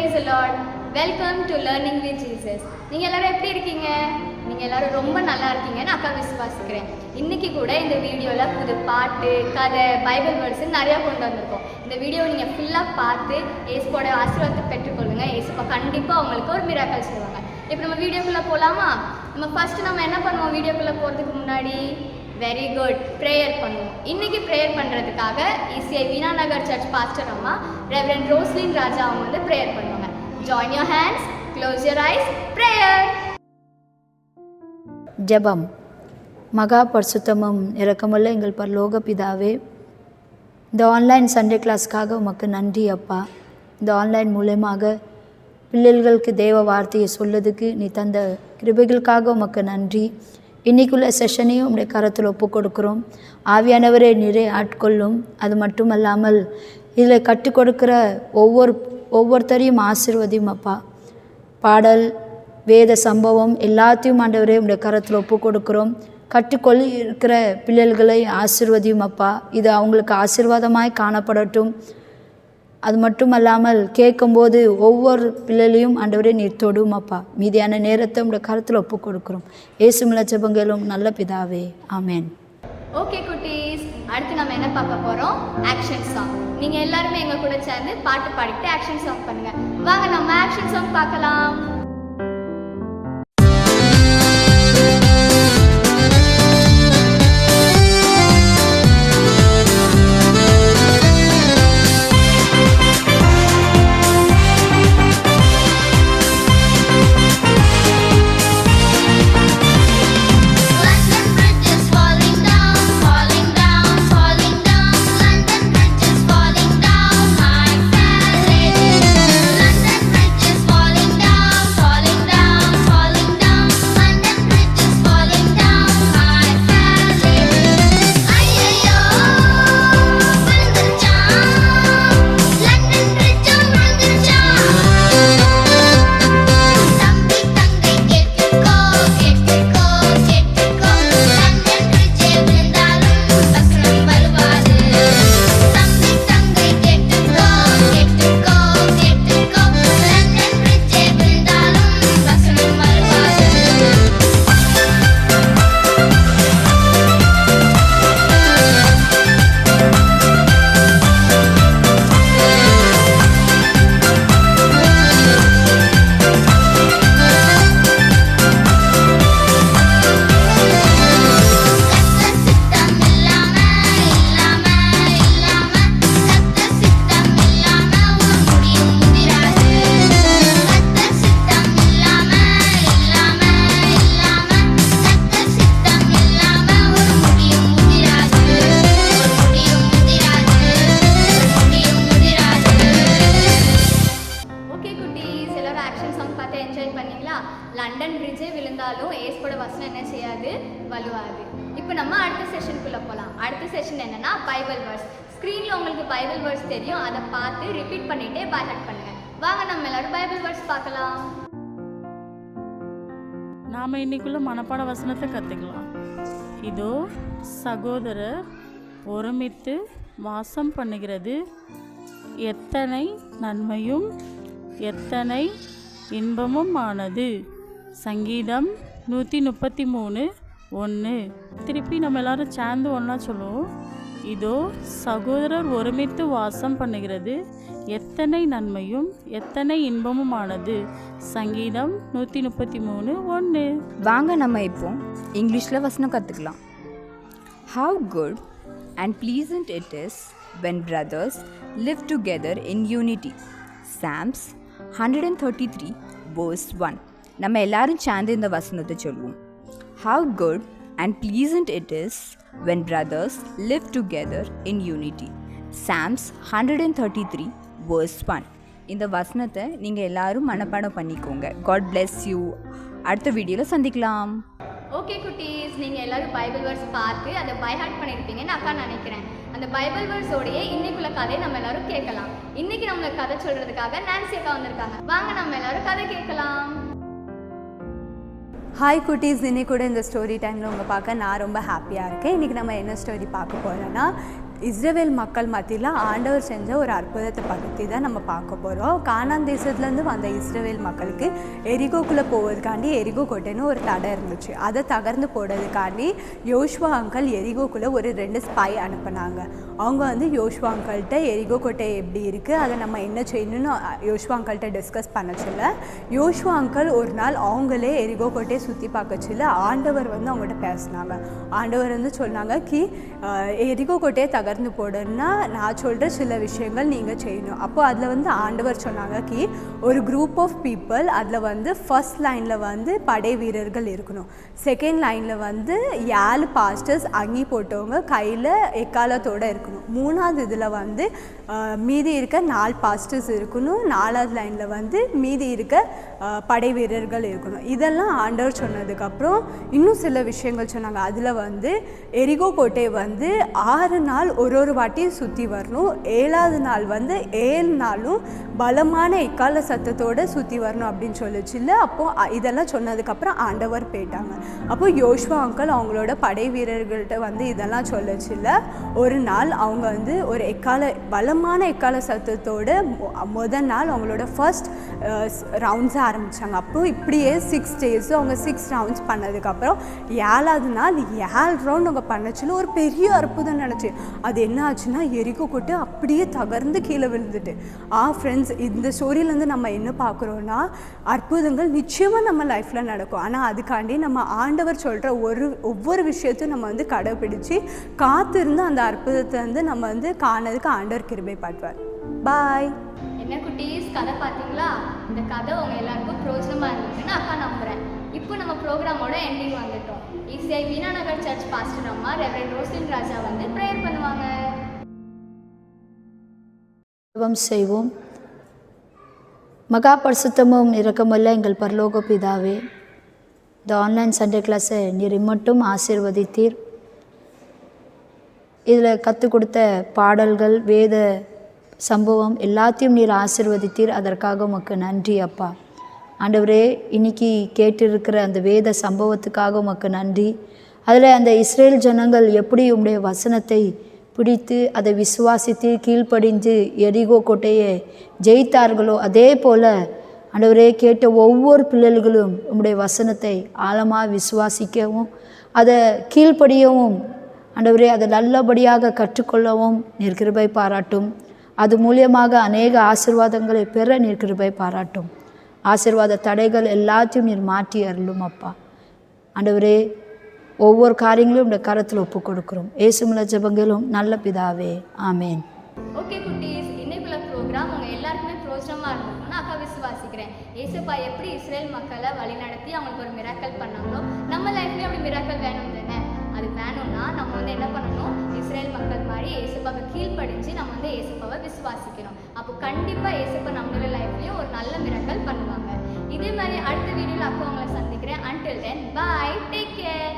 Praise the Lord. Welcome to Learning with Jesus. நீங்கள் எல்லாரும் எப்படி இருக்கீங்க? நீங்கள் எல்லாரும் ரொம்ப நல்லா இருக்கீங்கன்னு அக்கா விசுவாசிக்கிறேன். இன்னைக்கு கூட இந்த வீடியோவில் புது பாட்டு, கதை, பைபிள் வேர்ட்ஸ் நிறையா கொண்டு வந்திருக்கோம். இந்த வீடியோவை நீங்கள் ஃபுல்லாக பார்த்து ஏசுவோட ஆசீர்வாதத்தை பெற்றுக்கொள்ளுங்க. ஏசுப்பா கண்டிப்பாக உங்களுக்கு ஒரு மிராக்கல் செய்வாங்க. இப்போ நம்ம வீடியோக்குள்ளே போகலாமா? நம்ம என்ன பண்ணுவோம் வீடியோக்குள்ளே போகிறதுக்கு முன்னாடி? வெரி குட், ப்ரேயர் பண்ணுவோம். இன்றைக்கி ப்ரேயர் பண்ணுறதுக்காக ECI வீணா நகர் சர்ச் பாஸ்டர் அம்மா ரெவரண்ட் ரோஸ்லின் ராஜா அவங்க வந்து ப்ரேயர் பண்ணுவாங்க. Join your hands, close your ice, prayer. ஜெபம். மகா பரிசுத்தமும் இரக்கமுள்ள எங்கள் பரலோக பிதாவே, இந்த ஆன்லைன் சண்டே கிளாஸ்க்காக உமக்கு நன்றி அப்பா. இந்த ஆன்லைன் மூலமாக பிள்ளைகளுக்கு தேவ வார்த்தையை சொல்லதுக்கு நீ தந்த கிருபைகளுக்காக உமக்கு நன்றி. இன்றைக்குள்ள செஷனையும் உடைய கரத்தில் ஒப்பு கொடுக்குறோம். ஆவியானவரே நிறைய ஆட்கொள்ளும். அது மட்டுமல்லாமல் இதில் கற்றுக் கொடுக்குற ஒவ்வொருத்தரையும் ஆசீர்வதியும் அப்பா. பாடல், வேத சம்பவம் எல்லாத்தையும் ஆண்டவரே உடைய கரத்தில் ஒப்பு கொடுக்குறோம். கற்றுக்கொள்ளி இருக்கிற பிள்ளைகளை ஆசீர்வதியும் அப்பா. இது அவங்களுக்கு ஆசீர்வாதமாய் காணப்படட்டும். அது மட்டும் அல்லாமல் கேட்கும்போது ஒவ்வொரு பிள்ளைகளையும் ஆண்டவரே நீர் தொடும் அப்பா. மீதியான நேரத்தை உங்களுடைய கருத்தில் ஒப்பு கொடுக்குறோம். ஏசுமில்ல ஜெபங்களும் நல்ல பிதாவே, ஆமேன். ஓகே குட்டீஸ், அடுத்து நம்ம என்ன பார்க்க போகிறோம்? Action song. நீங்கள் எல்லாருமே எங்கள் கூட சேர்ந்து பாட்டு பாடிக்கிட்டு ஆக்ஷன் சாங் பண்ணுங்கள். வாங்க நம்ம ஆக்ஷன் சாங் பார்க்கலாம். லண்டன் பிரிட்ஜே விழுந்தாலும் ஏசுவோட வசனம் என்ன செய்யாது? வலுவாது. இப்போ நம்ம அடுத்த செஷனுக்குள்ளே போகலாம். அடுத்த செஷன் என்னன்னா பைபிள் வேர்ட்ஸ். ஸ்க்ரீனில் உங்களுக்கு பைபிள் வேர்ட்ஸ் தெரியும், அதை பார்த்து ரிப்பீட் பண்ணிகிட்டே பை ஹார்ட் பண்ணுங்கள். வாங்க நம்ம எல்லாரும் பைபிள் வேர்ட்ஸ் பார்க்கலாம். நாம் இன்னைக்குள்ள மனப்பாட வசனத்தை கற்றுக்கலாம். இதோ சகோதரர் ஒருமித்து வாசம் பண்ணுகிறது எத்தனை நன்மையும் எத்தனை இன்பமும் ஆனது. சங்கீதம் 133:1. திருப்பி நம்ம எல்லாரும் சேர்ந்து ஒன்றா சொல்லுவோம். இதோ சகோதரர் ஒருமித்து வாசம் பண்ணுகிறது எத்தனை நன்மையும் எத்தனை இன்பமும் ஆனது. சங்கீதம் 133:1. வாங்க நம்ம இப்போ இங்கிலீஷில் வசனம் கற்றுக்கலாம். How good and pleasant it is when brothers live together in unity. Psalms 133:1. நம்ம எல்லாரும் சேர்ந்து இந்த வசனத்தை சொல்லுவோம். How good and pleasant it is when brothers live together in unity. Psalms 133:1. இந்த வசனத்தை நீங்கள் எல்லாரும் மனப்பாடம் பண்ணிக்கோங்க. God bless you. அடுத்த வீடியோவில் சந்திக்கலாம். ஓகே குட்டீஸ், நீங்கள் எல்லோரும் பைபிள் வேர்ட்ஸ் பார்த்து அதை பை ஹார்ட் பண்ணியிருப்பீங்கன்னு அக்கா நினைக்கிறேன். அந்த பைபிள் வேர்ட்ஸோடைய இன்னைக்குள்ள கதையை நம்ம எல்லாரும் கேட்கலாம். இன்னைக்கு நம்மளுக்கு கதை சொல்கிறதுக்காக நான்சி அக்கா வந்திருக்காங்க. வாங்க நம்ம எல்லாரும் கதை கேட்கலாம். ஹாய் குட்டீஸ், இன்னைக்கு கூட இந்த ஸ்டோரி டைமில் உங்கள் பார்க்க நான் ரொம்ப ஹாப்பியாக இருக்கேன். இன்றைக்கி நம்ம என்ன ஸ்டோரி பார்க்க போகிறோன்னா, இஸ்ரவேல் மக்கள் மத்தியில் ஆண்டவர் செஞ்ச ஒரு அற்புதத்தை பற்றி தான் நம்ம பார்க்க போகிறோம். கானான் தேசத்துலேருந்து வந்த இஸ்ரவேல் மக்களுக்கு எரிகோக்குள்ளே போவதுக்காண்டி எரிகோ கோட்டைன்னு ஒரு தடை இருந்துச்சு. அதை தகர்ந்து போடுறதுக்காண்டி யோசுவா அங்கிள் எரிகோக்குள்ளே ஒரு 2 ஸ்பை அனுப்புனாங்க. அவங்க வந்து யோசுவா அங்கிள்கிட்ட எரிகோ கோட்டை எப்படி இருக்குது, அதை நம்ம என்ன செய்யணும்னு யோசுவா அங்கிள்கிட்ட டிஸ்கஸ் பண்ணச்சில்ல. யோசுவா அங்கிள் ஒரு நாள் அவங்களே எரிகோ கோட்டையை சுற்றி பார்க்கச்சில்ல ஆண்டவர் வந்து அவங்கள்ட்ட பேசினாங்க. ஆண்டவர் வந்து சொன்னாங்க கி எரிகோ கோட்டையை தகர்ந்து போடுன்னா நான் சொல்கிற சில விஷயங்கள் நீங்கள் செய்யணும். அப்போது அதில் வந்து ஆண்டவர் சொன்னாங்க கி ஒரு குரூப் ஆஃப் பீப்புள் அதில் வந்து ஃபர்ஸ்ட் லைனில் வந்து படை வீரர்கள் இருக்கணும், செகண்ட் லைனில் வந்து 7 பாஸ்டர்ஸ் அங்கி போட்டவங்க கையில் எக்காலத்தோடு இருக்கணும், 3வது இதில் வந்து மீதி இருக்க 4 பாஸ்டர்ஸ் இருக்கணும், 4வது லைனில் வந்து மீதி இருக்க படை வீரர்கள் இருக்கணும். இதெல்லாம் ஆண்டவர் சொன்னதுக்கப்புறம் இன்னும் சில விஷயங்கள் சொன்னாங்க. அதில் வந்து எரிகோ கோட்டையை வந்து 6 நாள் ஒரு வாட்டி சுற்றி வரணும், 7வது நாள் வந்து 7 நாளும் பலமான எக்கால சத்தத்தோடு சுற்றி வரணும் அப்படின்னு சொல்லிச்சுல்ல. அப்போது இதெல்லாம் சொன்னதுக்கப்புறம் ஆண்டவர் போயிட்டாங்க. அப்போது யோசுவா அங்கிள் அவங்களோட படை வீரர்கள்ட்ட வந்து இதெல்லாம் சொல்லிச்சுல்ல. ஒரு நாள் அவங்க வந்து ஒரு பலமான எக்கால சத்தத்தோடு முதல் நாள் அவங்களோட ஃபர்ஸ்ட் ரவுண்ட்ஸை ஆரம்பித்தாங்க. அப்போது இப்படியே 6 days அவங்க 6 ரவுண்ட்ஸ் பண்ணதுக்கப்புறம் 7வது நாள் 7 ரவுண்ட் அவங்க பண்ணச்சில் ஒரு பெரிய அற்புதம் நினச்சி. அது என்ன ஆச்சுன்னா எரிகோ கோட்டை அப்படியே தகர்ந்து கீழே விழுந்துட்டு. ஃப்ரெண்ட்ஸ், இந்த ஸ்டோரியிலேருந்து நம்ம என்ன பார்க்குறோன்னா அற்புதங்கள் நிச்சயமாக நம்ம லைஃப்பில் நடக்கும். ஆனால் அதுக்காண்டி நம்ம ஆண்டவர் சொல்கிற ஒவ்வொரு விஷயத்தையும் நம்ம வந்து கடைப்பிடிச்சு காத்திருந்து அந்த அற்புதத்தை வந்து நம்ம வந்து காணதுக்கு ஆண்டவர் கிருபை பாட்டுவார். பாய். என்ன குட்டீஸ், கதை பார்த்தீங்களா? இந்த கதை உங்க எல்லாருக்கும் பிரோஜனமாக இருந்துச்சுன்னு அக்கா நம்புகிறேன். இப்போ நம்ம ப்ரோக்ராமோட எண்டிங் வந்துட்டோம். ஈசிஐ வீணாநகர் சர்ச் பாஸ்டர் அம்மா ரெவரண்ட் ரோஸ்லின் ராஜா வந்து ப்ரேயர் பண்ணுவாங்க. ஜெபம் செய்வோம். மகா பரிசுத்தமும் இரக்கமுள்ள எங்கள் பரலோக பிதாவே, இந்த ஆன்லைன் சண்டே கிளாஸை நீர் மட்டும் ஆசீர்வதித்தீர். இதில் கற்றுக் கொடுத்த பாடல்கள், வேத சம்பவம் எல்லாத்தையும் நீர் ஆசீர்வதித்தீர். அதற்காக உமக்கு நன்றி அப்பா. ஆண்டவரே, இன்னைக்கு கேட்டிருக்கிற அந்த வேத சம்பவத்துக்காக உமக்கு நன்றி. அதில் அந்த இஸ்ரேல் ஜனங்கள் எப்படி உம்முடைய வசனத்தை பிடித்து அதை விசுவாசித்து கீழ்ப்படிந்து எரிகோ கோட்டையை ஜெயித்தார்களோ, அதே போல் ஆண்டவரே கேட்ட ஒவ்வொரு பிள்ளைகளும் உம்முடைய வசனத்தை ஆழமாக விசுவாசிக்கவும் அதை கீழ்ப்படியவும் ஆண்டவரே அதை நல்லபடியாக கற்றுக்கொள்ளவும் நீர் கிருபை பாராட்டும். அது மூலியமாக அநேக ஆசீர்வாதங்களை பெற நீர் கிருபை பாராட்டும். ஆசீர்வாத தடைகள் எல்லாத்தையும் நீர் மாற்றி அருளும் அப்பா. ஆண்டவரே, ஒவ்வொரு காரியங்களும் இந்த கரத்தில் ஒப்பு கொடுக்குறோம். இயேசுவின் ஜெபங்களும் நல்ல பிதாவே, ஆமேன். ஓகே குட்டீஸ், இன்னைக்குள்ள ப்ரோக்ராம் உங்கள் எல்லாருக்குமே பிரோஜனமாக இருந்திருக்கும்னு அக்கா விசுவாசிக்கிறேன். ஏசப்பா எப்படி இஸ்ரேல் மக்களை வழி நடத்தி அவங்களுக்கு ஒரு மிராக்கல் பண்ணாங்களோ நம்ம லைஃப்லேயும் அப்படி மிராக்கல் வேணும் தானே. அது வேணும்னா நம்ம வந்து என்ன பண்ணணும், இஸ்ரேல் மக்கள் மாதிரி ஏசப்பாவை கீழ்ப்படிஞ்சு நம்ம வந்து ஏசப்பாவை விசுவாசிக்கணும். அப்போ கண்டிப்பாக ஏசப்பா நம்மளோட லைஃப்லேயும் ஒரு நல்ல மிராக்கல் பண்ணுவாங்க. இதே மாதிரி அடுத்த வீடியோவில் அப்போ உங்களை சந்திக்கிறேன். Until then, bye, take care.